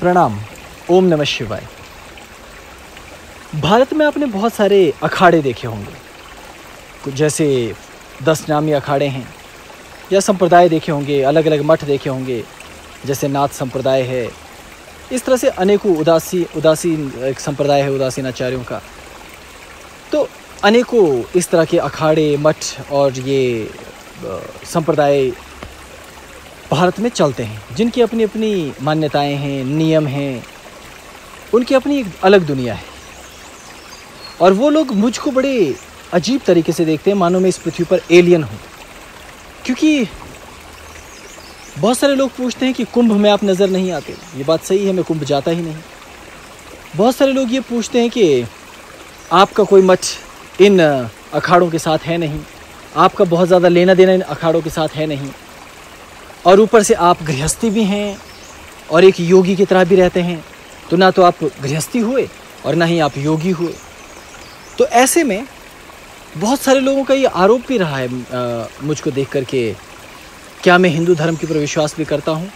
प्रणाम। ओम नमः शिवाय। भारत में आपने बहुत सारे अखाड़े देखे होंगे, जैसे 10 नामी अखाड़े हैं, या संप्रदाय देखे होंगे, अलग अलग मठ देखे होंगे, जैसे नाथ संप्रदाय है। इस तरह से अनेकों उदासीन एक संप्रदाय है उदासीन आचार्यों का। तो अनेकों इस तरह के अखाड़े, मठ और ये संप्रदाय भारत में चलते हैं, जिनकी अपनी अपनी मान्यताएं हैं, नियम हैं, उनकी अपनी एक अलग दुनिया है। और वो लोग मुझको बड़े अजीब तरीके से देखते हैं, मानो मैं इस पृथ्वी पर एलियन हूँ। क्योंकि बहुत सारे लोग पूछते हैं कि कुंभ में आप नज़र नहीं आते। ये बात सही है, मैं कुंभ जाता ही नहीं। बहुत सारे लोग ये पूछते हैं कि आपका कोई मठ इन अखाड़ों के साथ है नहीं, आपका बहुत ज़्यादा लेना देना इन अखाड़ों के साथ है नहीं, और ऊपर से आप गृहस्थी भी हैं और एक योगी की तरह भी रहते हैं। तो ना तो आप गृहस्थी हुए और ना ही आप योगी हुए। तो ऐसे में बहुत सारे लोगों का ये आरोप भी रहा है मुझको देख कर के, क्या मैं हिंदू धर्म के ऊपर विश्वास भी करता हूँ,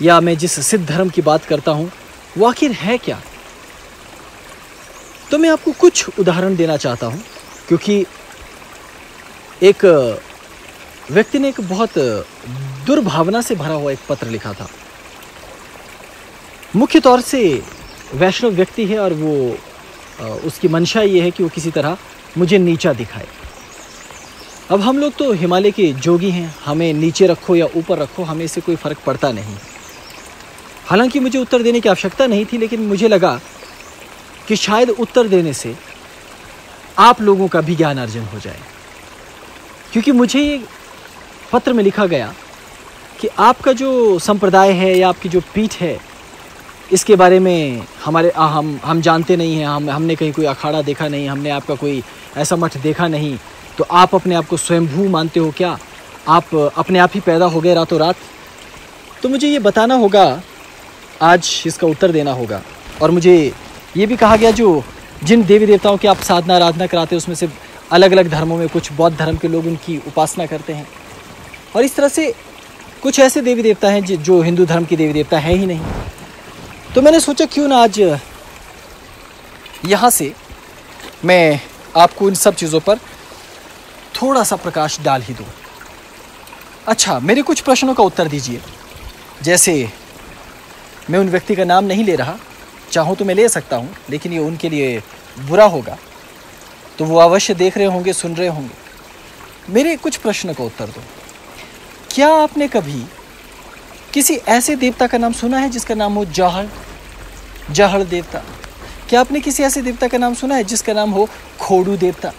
या मैं जिस सिद्ध धर्म की बात करता हूँ वो आखिर है क्या। तो मैं आपको कुछ उदाहरण देना चाहता हूँ, क्योंकि एक व्यक्ति ने एक बहुत दुर्भावना से भरा हुआ एक पत्र लिखा था। मुख्य तौर से वैष्णव व्यक्ति है और वो उसकी मंशा ये है कि वो किसी तरह मुझे नीचा दिखाए। अब हम लोग तो हिमालय के जोगी हैं, हमें नीचे रखो या ऊपर रखो, हमें इससे कोई फ़र्क पड़ता नहीं। हालांकि मुझे उत्तर देने की आवश्यकता नहीं थी, लेकिन मुझे लगा कि शायद उत्तर देने से आप लोगों का भी ज्ञान अर्जन हो जाए। क्योंकि मुझे ये पत्र में लिखा गया कि आपका जो संप्रदाय है या आपकी जो पीठ है, इसके बारे में हम जानते नहीं हैं, हमने कहीं कोई अखाड़ा देखा नहीं, हमने आपका कोई ऐसा मठ देखा नहीं। तो आप अपने आप को स्वयंभू मानते हो क्या? आप अपने आप ही पैदा हो गए रातों रात? तो मुझे ये बताना होगा, आज इसका उत्तर देना होगा। और मुझे ये भी कहा गया जो जिन देवी देवताओं की आप साधना आराधना कराते हैं, उसमें से अलग अलग धर्मों में कुछ बौद्ध धर्म के लोग उनकी उपासना करते हैं, और इस तरह से कुछ ऐसे देवी देवता हैं जो हिंदू धर्म के देवी देवता है ही नहीं। तो मैंने सोचा क्यों ना आज यहाँ से मैं आपको इन सब चीज़ों पर थोड़ा सा प्रकाश डाल ही दूँ। अच्छा, मेरे कुछ प्रश्नों का उत्तर दीजिए। जैसे मैं उन व्यक्ति का नाम नहीं ले रहा, चाहूँ तो मैं ले सकता हूँ, लेकिन ये उनके लिए बुरा होगा, तो वो अवश्य देख रहे होंगे, सुन रहे होंगे। मेरे कुछ प्रश्न का उत्तर दो। क्या आपने कभी किसी ऐसे देवता का नाम सुना है जिसका नाम हो जहड़ देवता? क्या आपने किसी ऐसे देवता का नाम सुना है जिसका नाम हो खोड़ू देवता?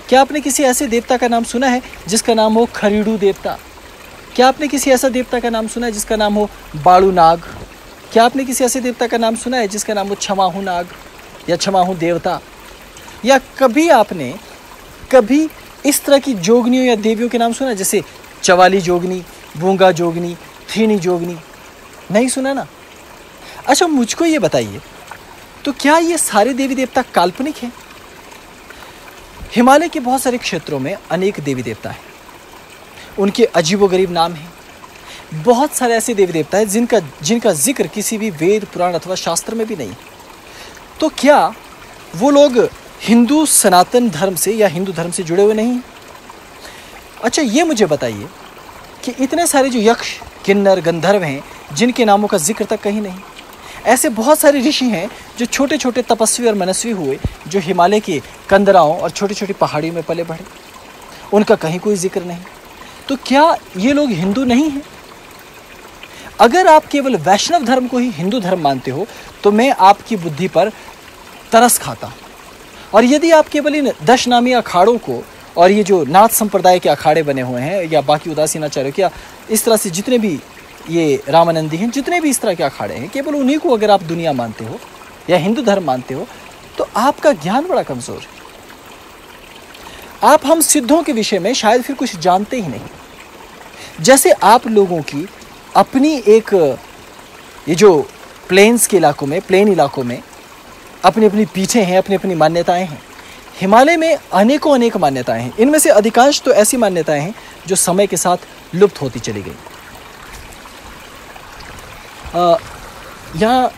क्या आपने किसी ऐसे देवता का नाम सुना है जिसका नाम हो खरीड़ू देवता? क्या आपने किसी ऐसा देवता का नाम सुना है जिसका नाम हो बाड़ू नाग? क्या आपने किसी ऐसे देवता का नाम सुना है जिसका नाम हो छमाहू नाग या छमाहू देवता? या कभी आपने कभी इस तरह की जोगनियों या देवियों के नाम सुना, जैसे चवाली जोगनी, बूंगा जोगनी, थीनी जोगनी? नहीं सुना ना? अच्छा, मुझको ये बताइए, तो क्या ये सारे देवी देवता काल्पनिक हैं? हिमालय के बहुत सारे क्षेत्रों में अनेक देवी देवता हैं, उनके अजीबोगरीब नाम हैं। बहुत सारे ऐसे देवी देवता हैं जिनका जिक्र किसी भी वेद, पुराण अथवा शास्त्र में भी नहीं। तो क्या वो लोग हिंदू सनातन धर्म से या हिंदू धर्म से जुड़े हुए नहीं? अच्छा, ये मुझे बताइए कि इतने सारे जो यक्ष, किन्नर, गंधर्व हैं, जिनके नामों का जिक्र तक कहीं नहीं। ऐसे बहुत सारे ऋषि हैं जो छोटे छोटे तपस्वी और मनस्वी हुए, जो हिमालय के कंदराओं और छोटी छोटी पहाड़ियों में पले बढ़े, उनका कहीं कोई जिक्र नहीं। तो क्या ये लोग हिंदू नहीं हैं? अगर आप केवल वैष्णव धर्म को ही हिंदू धर्म मानते हो तो मैं आपकी बुद्धि पर तरस खाता हूँ। और यदि आप केवल इन 10 नामी अखाड़ों को और ये जो नाथ संप्रदाय के अखाड़े बने हुए हैं, या बाकी उदासीन आचार्यों के, इस तरह से जितने भी ये रामानंदी हैं, जितने भी इस तरह के अखाड़े हैं, केवल उन्हीं को अगर आप दुनिया मानते हो या हिंदू धर्म मानते हो, तो आपका ज्ञान बड़ा कमज़ोर है। आप हम सिद्धों के विषय में शायद फिर कुछ जानते ही नहीं। जैसे आप लोगों की अपनी एक ये जो प्लेन्स के इलाकों में, प्लेन इलाकों में अपनी अपनी पीठें हैं, अपनी अपनी मान्यताएं हैं। हिमालय में अनेकों अनेक मान्यताएं हैं। इनमें से अधिकांश तो ऐसी मान्यताएं हैं जो समय के साथ लुप्त होती चली गई। यहाँ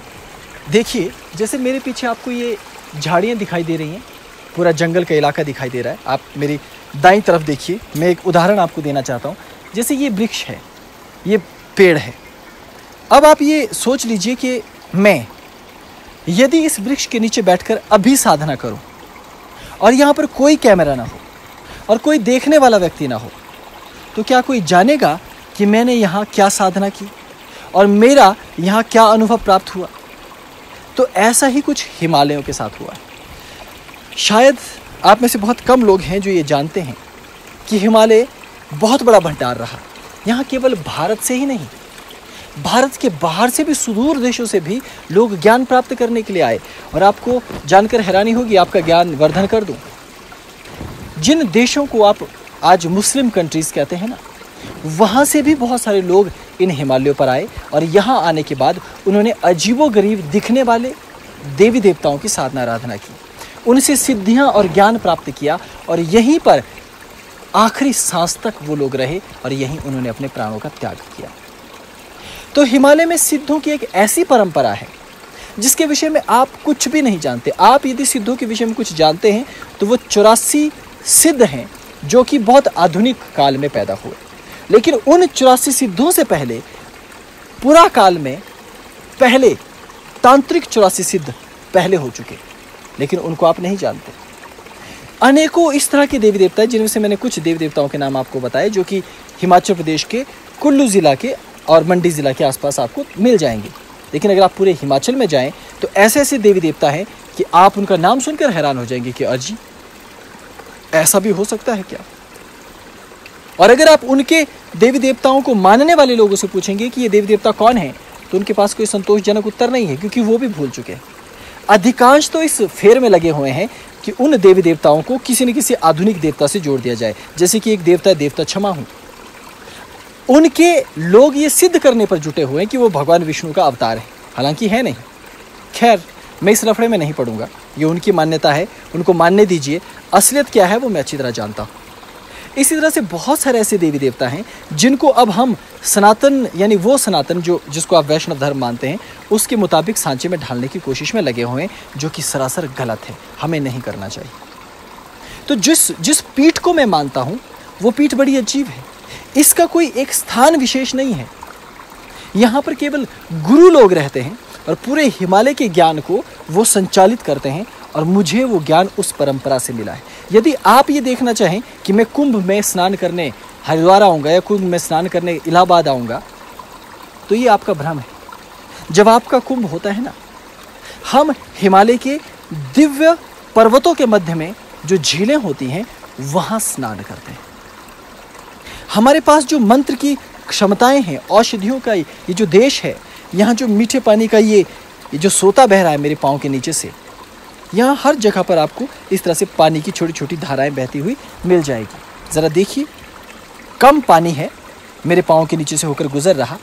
देखिए, जैसे मेरे पीछे आपको ये झाड़ियाँ दिखाई दे रही हैं, पूरा जंगल का इलाका दिखाई दे रहा है। आप मेरी दाईं तरफ देखिए, मैं एक उदाहरण आपको देना चाहता हूँ। जैसे ये वृक्ष है, ये पेड़ है। अब आप ये सोच लीजिए कि मैं यदि इस वृक्ष के नीचे बैठकर अभी साधना करूं और यहाँ पर कोई कैमरा ना हो और कोई देखने वाला व्यक्ति ना हो, तो क्या कोई जानेगा कि मैंने यहाँ क्या साधना की और मेरा यहाँ क्या अनुभव प्राप्त हुआ? तो ऐसा ही कुछ हिमालयों के साथ हुआ है। शायद आप में से बहुत कम लोग हैं जो ये जानते हैं कि हिमालय बहुत बड़ा भंडार रहा। यहाँ केवल भारत से ही नहीं, भारत के बाहर से भी, सुदूर देशों से भी लोग ज्ञान प्राप्त करने के लिए आए। और आपको जानकर हैरानी होगी, आपका ज्ञान वर्धन कर दूं, जिन देशों को आप आज मुस्लिम कंट्रीज कहते हैं ना, वहाँ से भी बहुत सारे लोग इन हिमालयों पर आए और यहाँ आने के बाद उन्होंने अजीबोगरीब दिखने वाले देवी देवताओं की साधना आराधना की, उनसे सिद्धियाँ और ज्ञान प्राप्त किया और यहीं पर आखिरी सांस तक वो लोग रहे और यहीं उन्होंने अपने प्राणों का त्याग किया। तो हिमालय में सिद्धों की एक ऐसी परंपरा है जिसके विषय में आप कुछ भी नहीं जानते। आप यदि सिद्धों के विषय में कुछ जानते हैं तो वो 84 सिद्ध हैं जो कि बहुत आधुनिक काल में पैदा हुए, लेकिन उन 84 सिद्धों से पहले पुरा काल में पहले तांत्रिक 84 सिद्ध पहले हो चुके, लेकिन उनको आप नहीं जानते। अनेकों इस तरह के देवी देवता हैं, जिनमें से मैंने कुछ देवी देवताओं के नाम आपको बताए जो कि हिमाचल प्रदेश के कुल्लू ज़िला के और मंडी ज़िला के आसपास आपको मिल जाएंगे। लेकिन अगर आप पूरे हिमाचल में जाएं तो ऐसे ऐसे देवी देवता हैं कि आप उनका नाम सुनकर हैरान हो जाएंगे कि अजी ऐसा भी हो सकता है क्या। और अगर आप उनके देवी देवताओं को मानने वाले लोगों से पूछेंगे कि ये देवी देवता कौन है, तो उनके पास कोई संतोषजनक उत्तर नहीं है, क्योंकि वो भी भूल चुके हैं। अधिकांश तो इस फेर में लगे हुए हैं कि उन देवी देवताओं को किसी न किसी आधुनिक देवता से जोड़ दिया जाए। जैसे कि एक देवता है, देवता क्षमा हूँ, उनके लोग ये सिद्ध करने पर जुटे हुए हैं कि वो भगवान विष्णु का अवतार है, हालांकि है नहीं। खैर, मैं इस लफड़े में नहीं पड़ूंगा, ये उनकी मान्यता है, उनको मानने दीजिए। असलियत क्या है वो मैं अच्छी तरह जानता हूँ। इसी तरह से बहुत सारे ऐसे देवी देवता हैं जिनको अब हम सनातन, यानी वो सनातन जो जिसको आप वैष्णव धर्म मानते हैं, उसके मुताबिक सांचे में ढालने की कोशिश में लगे हुए हैं, जो कि सरासर गलत है, हमें नहीं करना चाहिए। तो जिस पीठ को मैं मानता हूँ वो पीठ बड़ी अजीब है। इसका कोई एक स्थान विशेष नहीं है, यहाँ पर केवल गुरु लोग रहते हैं और पूरे हिमालय के ज्ञान को वो संचालित करते हैं और मुझे वो ज्ञान उस परंपरा से मिला है। यदि आप ये देखना चाहें कि मैं कुंभ में स्नान करने हरिद्वार आऊँगा या कुंभ में स्नान करने इलाहाबाद आऊँगा, तो ये आपका भ्रम है। जब आपका कुंभ होता है ना, हम हिमालय के दिव्य पर्वतों के मध्य में जो झीलें होती हैं वहाँ स्नान करते हैं। हमारे पास जो मंत्र की क्षमताएं हैं, औषधियों का ये जो देश है, यहाँ जो मीठे पानी का ये जो सोता बह रहा है मेरे पाँव के नीचे से, यहाँ हर जगह पर आपको इस तरह से पानी की छोटी छोटी धाराएं बहती हुई मिल जाएगी। ज़रा देखिए, कम पानी है मेरे पाँव के नीचे से होकर गुजर रहा,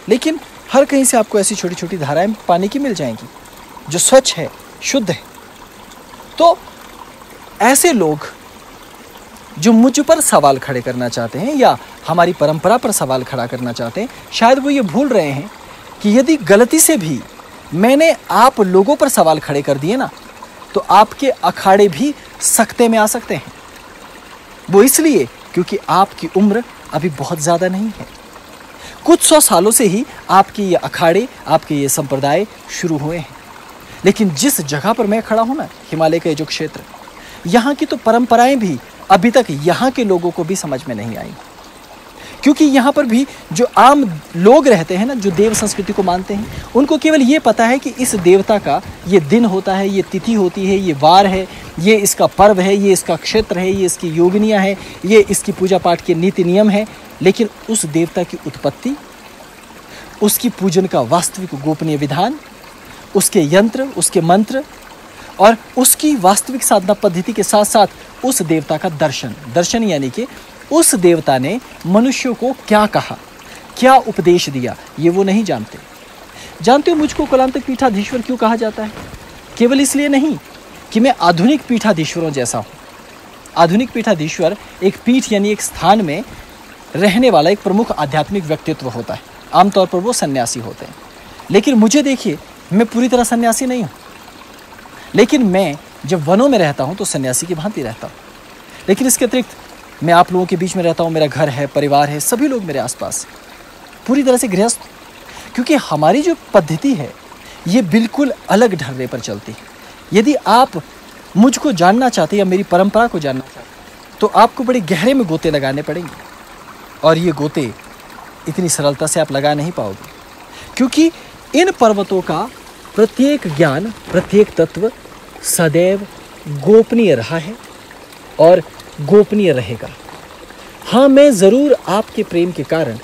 लेकिन हर कहीं से आपको ऐसी छोटी छोटी धाराएं पानी की मिल जाएंगी जो स्वच्छ है, शुद्ध है। तो ऐसे लोग जो मुझ पर सवाल खड़े करना चाहते हैं या हमारी परंपरा पर सवाल खड़ा करना चाहते हैं, शायद वो ये भूल रहे हैं कि यदि गलती से भी मैंने आप लोगों पर सवाल खड़े कर दिए ना, तो आपके अखाड़े भी सकते में आ सकते हैं। वो इसलिए क्योंकि आपकी उम्र अभी बहुत ज़्यादा नहीं है। कुछ 100 सालों से ही आपके ये अखाड़े, आपके ये संप्रदाय शुरू हुए हैं। लेकिन जिस जगह पर मैं खड़ा हूँ ना, हिमालय का ये जो क्षेत्र, यहाँ की तो परंपराएं भी अभी तक यहाँ के लोगों को भी समझ में नहीं आई, क्योंकि यहाँ पर भी जो आम लोग रहते हैं ना, जो देव संस्कृति को मानते हैं, उनको केवल ये पता है कि इस देवता का ये दिन होता है, ये तिथि होती है, ये वार है, ये इसका पर्व है, ये इसका क्षेत्र है, ये इसकी योगिनियाँ हैं, ये इसकी पूजा पाठ के नीति नियम हैं। लेकिन उस देवता की उत्पत्ति, उसकी पूजन का वास्तविक गोपनीय विधान, उसके यंत्र, उसके मंत्र और उसकी वास्तविक साधना पद्धति के साथ साथ उस देवता का दर्शन यानी कि उस देवता ने मनुष्यों को क्या कहा, क्या उपदेश दिया, ये वो नहीं जानते। जानते हो मुझको कलांतक पीठाधीश्वर क्यों कहा जाता है? केवल इसलिए नहीं कि मैं आधुनिक पीठाधीश्वरों जैसा हूँ। आधुनिक पीठाधीश्वर एक पीठ यानी एक स्थान में रहने वाला एक प्रमुख आध्यात्मिक व्यक्तित्व होता है। आमतौर पर वो सन्यासी होते हैं। लेकिन मुझे देखिए, मैं पूरी तरह सन्यासी नहीं हूँ, लेकिन मैं जब वनों में रहता हूँ तो सन्यासी की भांति रहता हूँ। लेकिन इसके अतिरिक्त मैं आप लोगों के बीच में रहता हूँ, मेरा घर है, परिवार है, सभी लोग मेरे आसपास, पूरी तरह से गृहस्थ। क्योंकि हमारी जो पद्धति है ये बिल्कुल अलग ढर्रे पर चलती है। यदि आप मुझको जानना चाहते या मेरी परंपरा को जानना चाहते तो आपको बड़े गहरे में गोते लगाने पड़ेंगे, और ये गोते इतनी सरलता से आप लगा नहीं पाओगे, क्योंकि इन पर्वतों का प्रत्येक ज्ञान, प्रत्येक तत्व सदैव गोपनीय रहा है और गोपनीय रहेगा। हाँ, मैं ज़रूर आपके प्रेम के कारण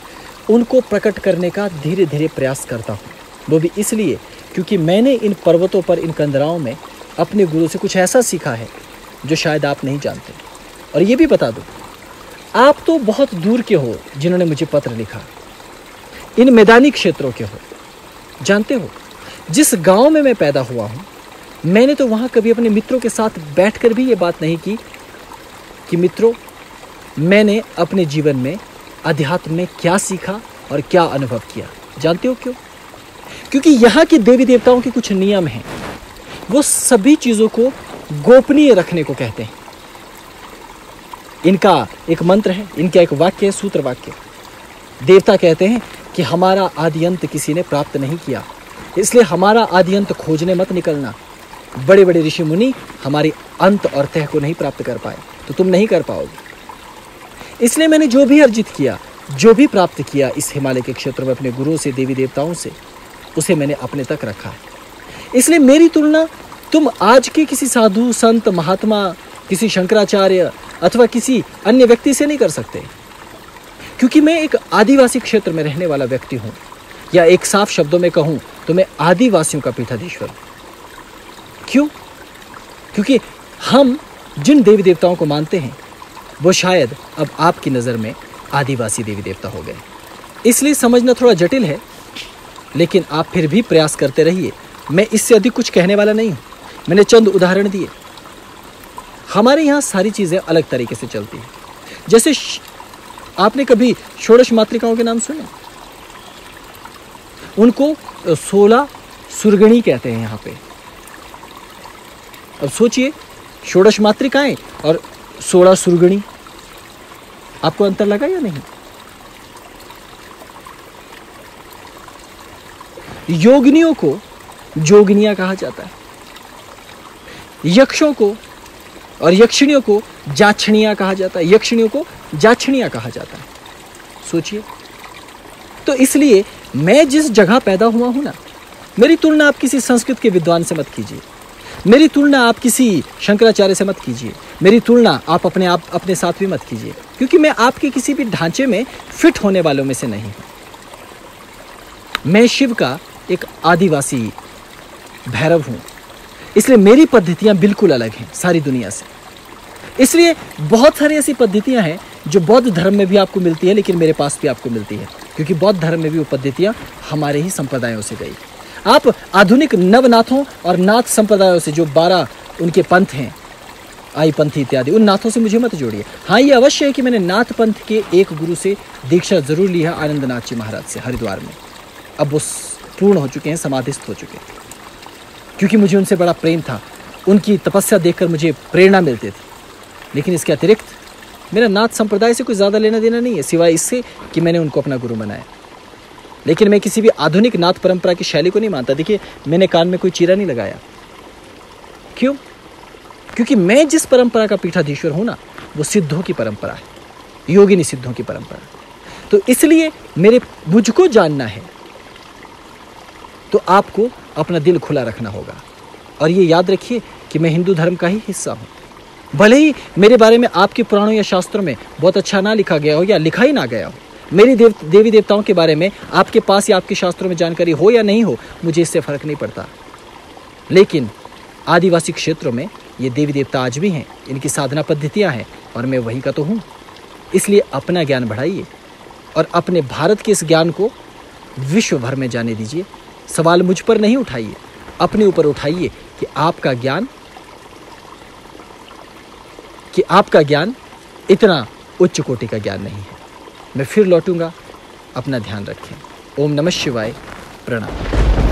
उनको प्रकट करने का धीरे धीरे प्रयास करता हूँ, वो भी इसलिए क्योंकि मैंने इन पर्वतों पर, इन कंदराओं में अपने गुरु से कुछ ऐसा सीखा है जो शायद आप नहीं जानते। और ये भी बता दो, आप तो बहुत दूर के हो जिन्होंने मुझे पत्र लिखा, इन मैदानी क्षेत्रों के हो। जानते हो, जिस गांव में मैं पैदा हुआ हूँ, मैंने तो वहाँ कभी अपने मित्रों के साथ बैठकर भी ये बात नहीं की कि मित्रों, मैंने अपने जीवन में अध्यात्म में क्या सीखा और क्या अनुभव किया। जानते हो क्यों? क्योंकि यहाँ के देवी देवताओं के कुछ नियम हैं, वो सभी चीज़ों को गोपनीय रखने को कहते हैं। इनका एक मंत्र है, इनका एक वाक्य है, सूत्र वाक्य। देवता कहते हैं कि हमारा आदि अंत किसी ने प्राप्त नहीं किया, इसलिए हमारा आदि अंत खोजने मत निकलना। बड़े बड़े ऋषि मुनि हमारी अंत और तह को नहीं प्राप्त कर पाए, तो तुम नहीं कर पाओगे। इसलिए मैंने जो भी अर्जित किया, जो भी प्राप्त किया इस हिमालय के क्षेत्र में अपने गुरुओं से, देवी देवताओं से, उसे मैंने अपने तक रखा है। इसलिए मेरी तुलना तुम आज के किसी साधु, संत, महात्मा, किसी शंकराचार्य अथवा किसी अन्य व्यक्ति से नहीं कर सकते, क्योंकि मैं एक आदिवासी क्षेत्र में रहने वाला व्यक्ति हूँ, या एक साफ शब्दों में कहूँ तो मैं आदिवासियों का पीठाधीश्वर हूँ। क्यों? क्योंकि हम जिन देवी देवताओं को मानते हैं वो शायद अब आपकी नज़र में आदिवासी देवी देवता हो गए। इसलिए समझना थोड़ा जटिल है, लेकिन आप फिर भी प्रयास करते रहिए। मैं इससे अधिक कुछ कहने वाला नहीं हूँ, मैंने चंद उदाहरण दिए। हमारे यहाँ सारी चीज़ें अलग तरीके से चलती हैं। जैसे आपने कभी षोडश मातृकाओं के नाम सुने? उनको 16 सुरगणी कहते हैं यहाँ पे। अब सोचिए, षोडश मातृकाएं और 16 सुरगणी, आपको अंतर लगा या नहीं? योगिनियों को जोगिनियां कहा जाता है, यक्षों को और यक्षिणियों को जाछणियां कहा जाता है, यक्षिणियों को जाछणियां कहा जाता है। सोचिए, तो इसलिए मैं जिस जगह पैदा हुआ हूं ना, मेरी तुलना आप किसी संस्कृत के विद्वान से मत कीजिए, मेरी तुलना आप किसी शंकराचार्य से मत कीजिए, मेरी तुलना आप अपने साथ भी मत कीजिए, क्योंकि मैं आपके किसी भी ढांचे में फिट होने वालों में से नहीं हूं। मैं शिव का एक आदिवासी भैरव हूं, इसलिए मेरी पद्धतियां बिल्कुल अलग हैं सारी दुनिया से। इसलिए बहुत सारी ऐसी पद्धतियां हैं जो बौद्ध धर्म में भी आपको मिलती है, लेकिन मेरे पास भी आपको मिलती है, क्योंकि बौद्ध धर्म में भी वो पद्धतियां हमारे ही संप्रदायों से गई। आप आधुनिक नवनाथों और नाथ संप्रदायों से, जो 12 उनके पंथ हैं, आई पंथी इत्यादि, उन नाथों से मुझे मत जोड़िए। हाँ, ये अवश्य है कि मैंने नाथ पंथ के एक गुरु से दीक्षा जरूर ली है, आनंदनाथ जी महाराज से, हरिद्वार में। अब वो पूर्ण हो चुके हैं, समाधिस्थ हो चुके हैं, क्योंकि मुझे उनसे बड़ा प्रेम था, उनकी तपस्या देखकर मुझे प्रेरणा मिलती थी। लेकिन इसके अतिरिक्त मेरा नाथ संप्रदाय से कोई ज़्यादा लेना देना नहीं है, सिवाय इससे कि मैंने उनको अपना गुरु बनाया। लेकिन मैं किसी भी आधुनिक नाथ परंपरा की शैली को नहीं मानता। देखिए, मैंने कान में कोई चीरा नहीं लगाया। क्यों? क्योंकि मैं जिस परंपरा का पीठाधीश्वर हूं ना, वो सिद्धों की परंपरा है, योगिनी सिद्धों की परंपरा। तो इसलिए मुझको जानना है तो आपको अपना दिल खुला रखना होगा। और ये याद रखिए कि मैं हिंदू धर्म का ही हिस्सा हूँ। भले ही मेरे बारे में आपके पुराणों या शास्त्रों में बहुत अच्छा ना लिखा गया हो या लिखा ही ना गया हो, मेरी देवी देवताओं के बारे में आपके पास या आपके शास्त्रों में जानकारी हो या नहीं हो, मुझे इससे फर्क नहीं पड़ता। लेकिन आदिवासी क्षेत्रों में ये देवी देवता आज भी हैं, इनकी साधना पद्धतियाँ हैं, और मैं वहीं का तो हूँ। इसलिए अपना ज्ञान बढ़ाइए और अपने भारत के इस ज्ञान को विश्व भर में जाने दीजिए। सवाल मुझ पर नहीं उठाइए, अपने ऊपर उठाइए कि आपका ज्ञान इतना उच्च कोटि का ज्ञान नहीं है। मैं फिर लौटूंगा, अपना ध्यान रखें। ओम नमः शिवाय। प्रणाम।